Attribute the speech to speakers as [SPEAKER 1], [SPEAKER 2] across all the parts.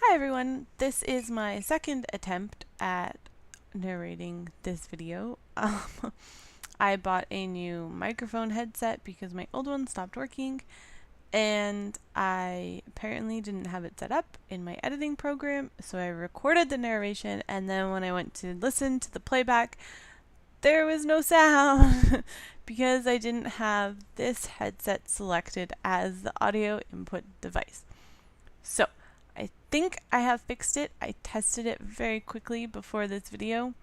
[SPEAKER 1] Hi everyone, this is my second attempt at narrating this video. I bought a new microphone headset because my old one stopped working, and I apparently didn't have it set up in my editing program, so I recorded the narration, and then when I went to listen to the playback, there was no sound because I didn't have this headset selected as the audio input device. So, I think I have fixed it. I tested it very quickly before this video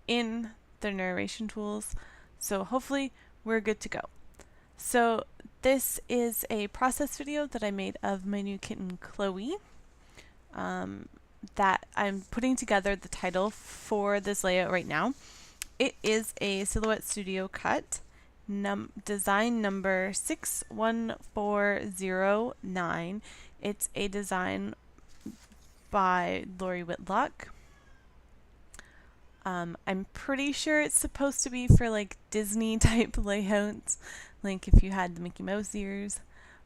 [SPEAKER 1] in the narration tools, so hopefully we're good to go. So this is a process video that I made of my new kitten Chloe that I'm putting together the title for this layout right now. It is a Silhouette Studio cut, design number 61409. It's a design by Lori Whitlock. I'm pretty sure it's supposed to be for like Disney type layouts, like if you had the Mickey Mouse ears,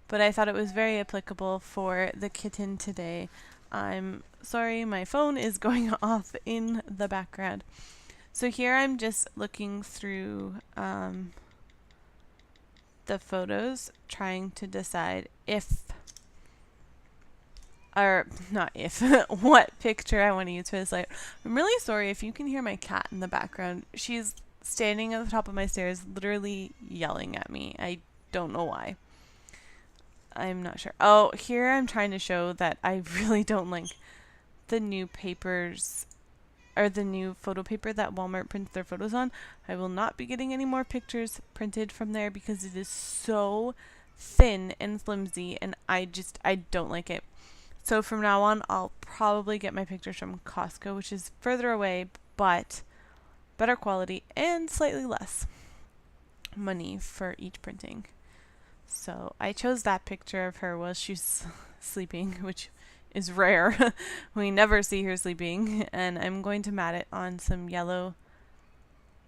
[SPEAKER 1] but I thought it was very applicable for the kitten today. I'm sorry, my phone is going off in the background. So here I'm just looking through the photos, trying to decide what picture I want to use for this layout. I'm really sorry if you can hear my cat in the background. She's standing at the top of my stairs, literally yelling at me. I don't know why. I'm not sure. Oh, here I'm trying to show that I really don't like the new papers, or the new photo paper that Walmart prints their photos on. I will not be getting any more pictures printed from there because it is so thin and flimsy, and I don't like it. So from now on, I'll probably get my pictures from Costco, which is further away, but better quality and slightly less money for each printing. So I chose that picture of her while she's sleeping, which is rare. We never see her sleeping, and I'm going to mat it on some yellow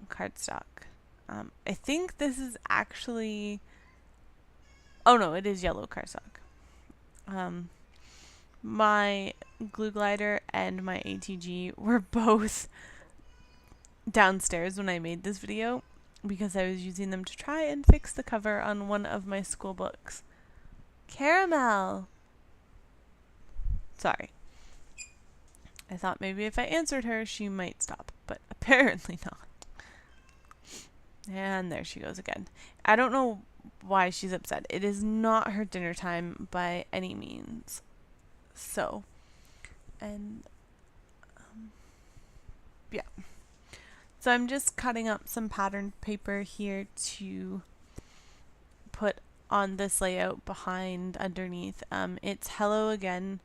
[SPEAKER 1] cardstock. I think this is actually... Oh no, it is yellow cardstock. My glue glider and my ATG were both downstairs when I made this video because I was using them to try and fix the cover on one of my school books. Caramel! Sorry. I thought maybe if I answered her, she might stop, but apparently not. And there she goes again. I don't know why she's upset. It is not her dinner time by any means. So, and yeah. So I'm just cutting up some patterned paper here to put on this layout behind underneath. It's Hello Again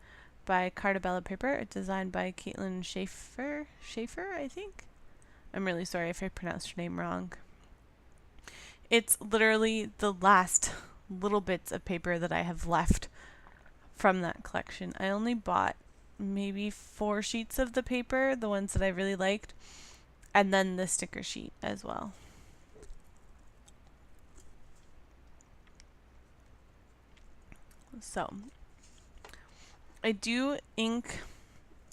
[SPEAKER 1] by Cartabella Paper. It's designed by Ktten Schaefer, I think. I'm really sorry if I pronounced her name wrong. It's literally the last little bits of paper that I have left from that collection. I only bought maybe 4 sheets of the paper, the ones that I really liked, and then the sticker sheet as well. So I do ink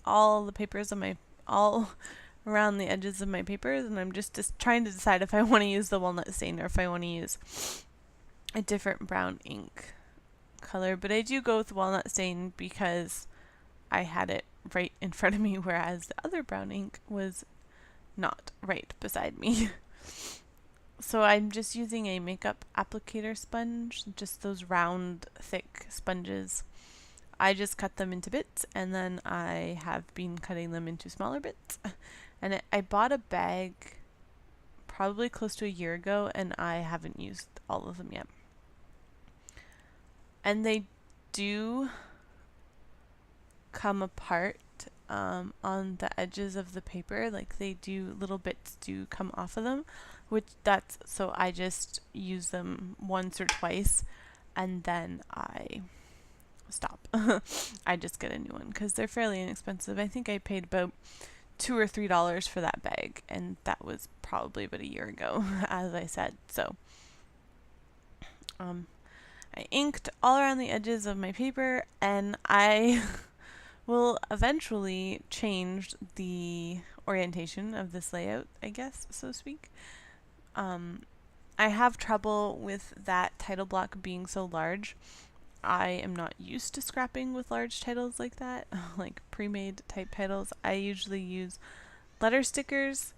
[SPEAKER 1] all the papers on all around the edges of my papers, and I'm just trying to decide if I want to use the walnut stain or if I want to use a different brown ink color. But I do go with walnut stain because I had it right in front of me, whereas the other brown ink was not right beside me. So I'm just using a makeup applicator sponge, just those round, thick sponges. I just cut them into bits, and then I have been cutting them into smaller bits. And I bought a bag probably close to a year ago, and I haven't used all of them yet. And they do come apart on the edges of the paper, like little bits do come off of them, so I just use them once or twice, and then I stop. I just get a new one because they're fairly inexpensive. I think I paid about $2 or $3 for that bag, and that was probably about a year ago, as I said. So I I inked all around the edges of my paper, and I will eventually change the orientation of this layout, I guess, so to speak. I have trouble with that title block being so large. I am not used to scrapping with large titles like that, like pre-made type titles. I usually use letter stickers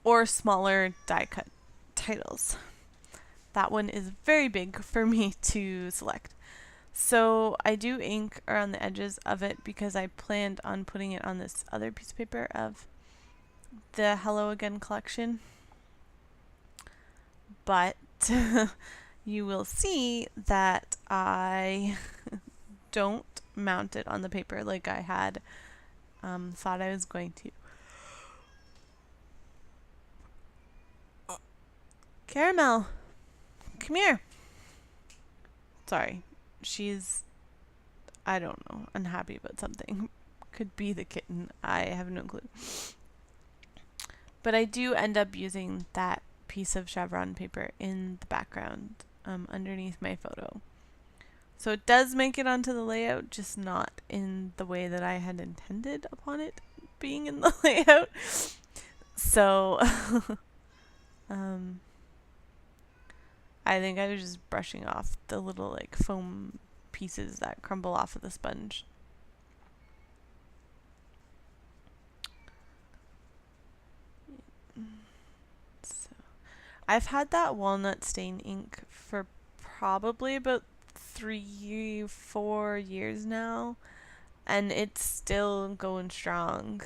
[SPEAKER 1] or smaller die-cut titles. That one is very big for me to select. So I do ink around the edges of it because I planned on putting it on this other piece of paper of the Hello Again collection. But you will see that I don't mount it on the paper like I had thought I was going to. Caramel, come here. Sorry, she's, I don't know, unhappy about something. Could be the kitten, I have no clue. But I do end up using that piece of chevron paper in the background underneath my photo. So it does make it onto the layout, just not in the way that I had intended upon it being in the layout. So I think I was just brushing off the little like foam pieces that crumble off of the sponge. So I've had that walnut stain ink for probably about 3-4 years now, and it's still going strong.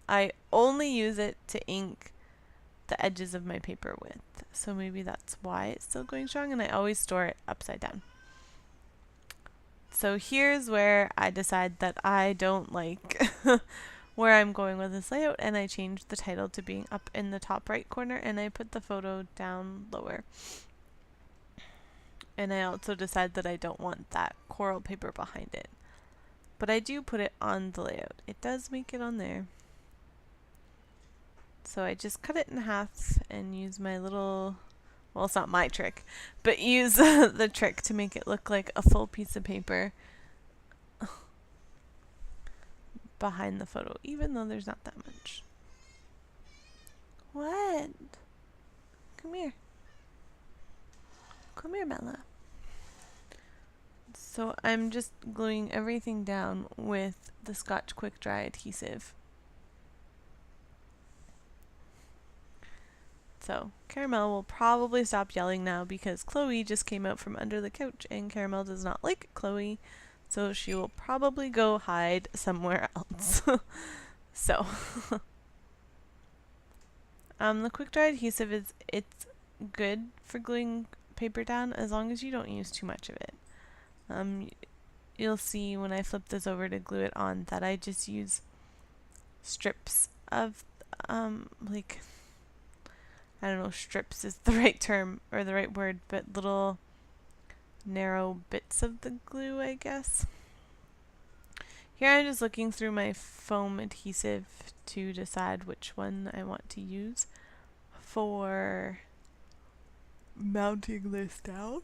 [SPEAKER 1] I only use it to ink the edges of my paper with, so maybe that's why it's still going strong, and I always store it upside down. So here's where I decide that I don't like where I'm going with this layout, and I changed the title to being up in the top right corner, and I put the photo down lower. And I also decide that I don't want that coral paper behind it. But I do put it on the layout. It does make it on there. So I just cut it in half and use my little, well, it's not my trick, but use the trick to make it look like a full piece of paper behind the photo, even though there's not that much. What? Come here. Come here, Bella. So I'm just gluing everything down with the Scotch Quick Dry adhesive. So Caramel will probably stop yelling now because Chloe just came out from under the couch, and Caramel does not like Chloe, so she will probably go hide somewhere else. So the quick dry adhesive it's good for gluing paper down as long as you don't use too much of it. You'll see when I flip this over to glue it on that I just use strips of like, I don't know, strips is the right term or the right word, but little narrow bits of the glue, I guess. Here I'm just looking through my foam adhesive to decide which one I want to use for mounting this down.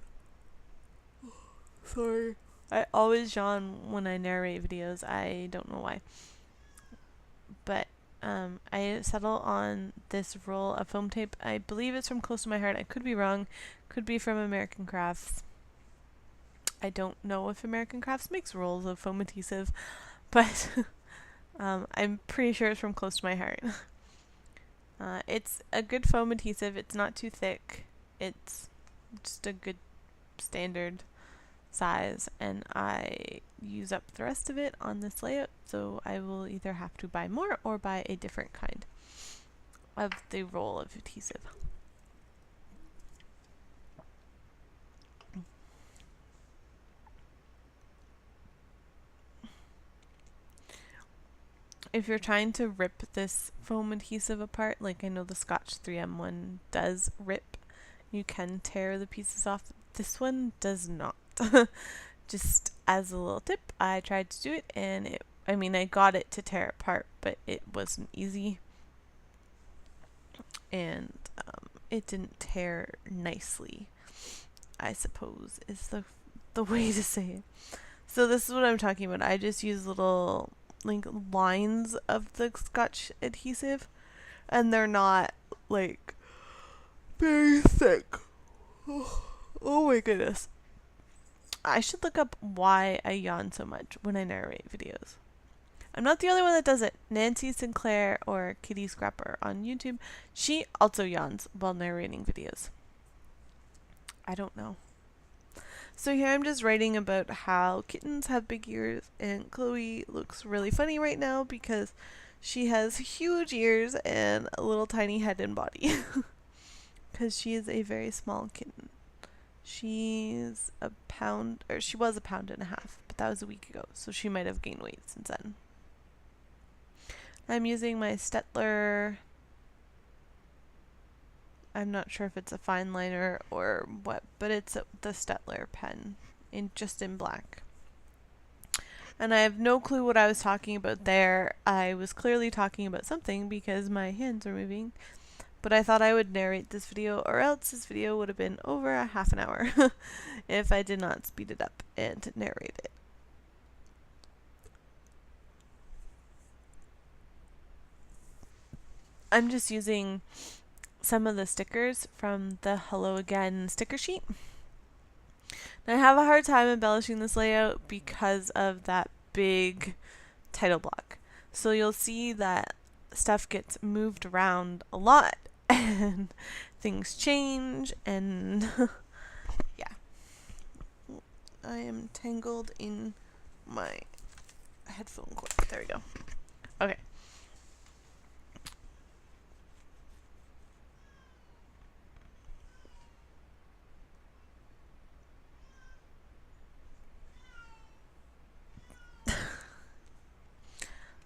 [SPEAKER 1] Sorry. I always yawn when I narrate videos. I don't know why. But I settle on this roll of foam tape. I believe it's from Close to My Heart. I could be wrong. Could be from American Crafts. I don't know if American Crafts makes rolls of foam adhesive, but I'm pretty sure it's from Close to My Heart. It's a good foam adhesive. It's not too thick. It's just a good standard size, and I use up the rest of it on this layout, so I will either have to buy more or buy a different kind of the roll of adhesive. If you're trying to rip this foam adhesive apart, like I know the Scotch 3M one does rip, you can tear the pieces off. This one does not. Just as a little tip, I tried to do it, and I got it to tear apart, but it wasn't easy, and it didn't tear nicely. I suppose is the way to say it. So this is what I'm talking about. I just use little like lines of the Scotch adhesive, and they're not like very thick. Oh my goodness. I should look up why I yawn so much when I narrate videos. I'm not the only one that does it. Nancy Sinclair or Kitty Scrapper on YouTube, she also yawns while narrating videos. I don't know. So here I'm just writing about how kittens have big ears, and Chloe looks really funny right now because she has huge ears and a little tiny head and body. Because she is a very small kitten. She's a pound, or she was a pound and a half, but that was a week ago, so she might have gained weight since then. I'm using my Stettler. I'm not sure if it's a fine liner or what, but it's the Stettler pen just in black. And I have no clue what I was talking about there. I was clearly talking about something because my hands are moving. But I thought I would narrate this video, or else this video would have been over a half an hour if I did not speed it up and narrate it. I'm just using some of the stickers from the Hello Again sticker sheet. And I have a hard time embellishing this layout because of that big title block. So you'll see that stuff gets moved around a lot and things change, and yeah. I am tangled in my headphone cord. There we go. Okay.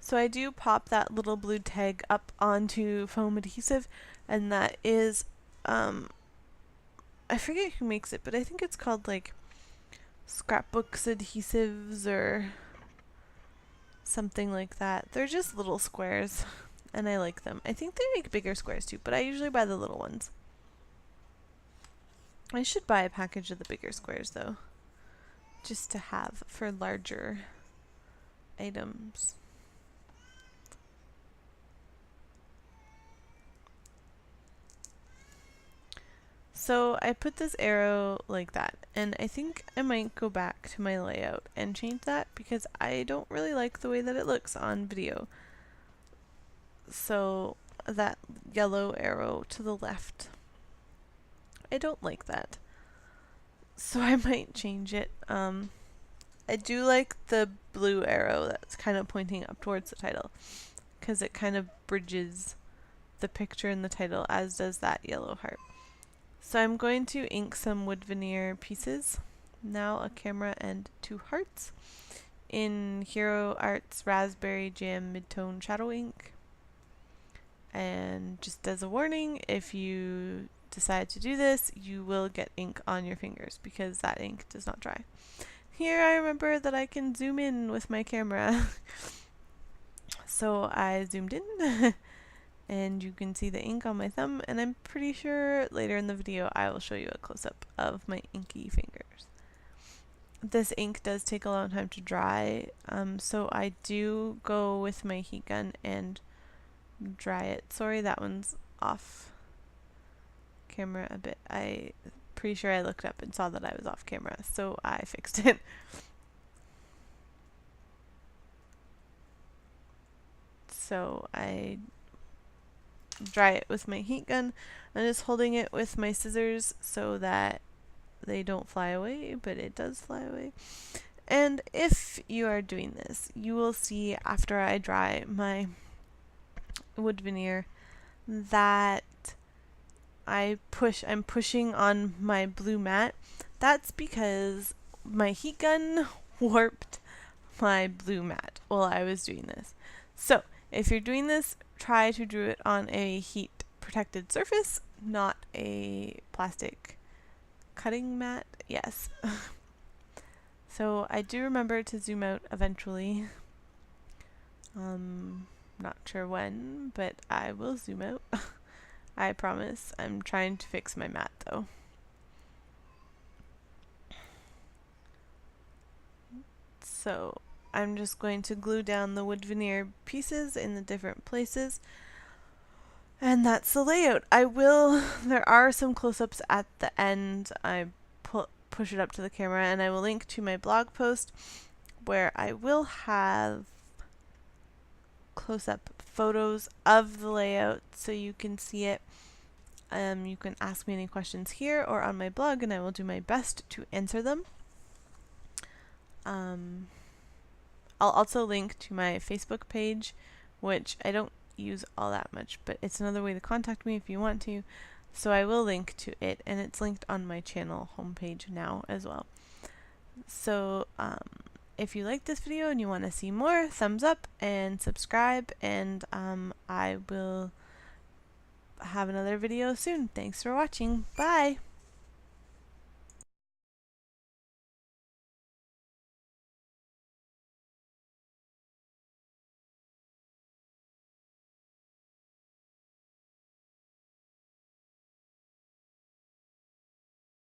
[SPEAKER 1] So I do pop that little blue tag up onto foam adhesive, and that is, I forget who makes it, but I think it's called like Scrapbooks Adhesives or something like that. They're just little squares, and I like them. I think they make bigger squares too, but I usually buy the little ones. I should buy a package of the bigger squares though, just to have for larger items. So I put this arrow like that, and I think I might go back to my layout and change that because I don't really like the way that it looks on video. So that yellow arrow to the left, I don't like that. So I might change it. I do like the blue arrow that's kind of pointing up towards the title because it kind of bridges the picture and the title, as does that yellow heart. So I'm going to ink some wood veneer pieces, now a camera and 2 hearts, in Hero Arts Raspberry Jam Midtone Shadow Ink. And just as a warning, if you decide to do this, you will get ink on your fingers because that ink does not dry. Here I remember that I can zoom in with my camera. So I zoomed in. And you can see the ink on my thumb, and I'm pretty sure later in the video I will show you a close-up of my inky fingers. This ink does take a long time to dry, so I do go with my heat gun and dry it. Sorry, that one's off camera a bit. I'm pretty sure I looked up and saw that I was off camera, so I fixed it. So I dry it with my heat gun. I'm just holding it with my scissors so that they don't fly away, but it does fly away. And if you are doing this, you will see after I dry my wood veneer that I'm pushing on my blue mat. That's because my heat gun warped my blue mat while I was doing this. So if you're doing this, try to do it on a heat protected surface, not a plastic cutting mat. Yes. So I do remember to zoom out eventually. Not sure when, but I will zoom out. I promise. I'm trying to fix my mat though. So I'm just going to glue down the wood veneer pieces in the different places. And that's the layout. There are some close-ups at the end. I push it up to the camera, and I will link to my blog post where I will have close-up photos of the layout so you can see it. You can ask me any questions here or on my blog, and I will do my best to answer them. I'll also link to my Facebook page, which I don't use all that much, but it's another way to contact me if you want to. So I will link to it, and it's linked on my channel homepage now as well. So if you like this video and you want to see more, thumbs up and subscribe, and I will have another video soon. Thanks for watching. Bye!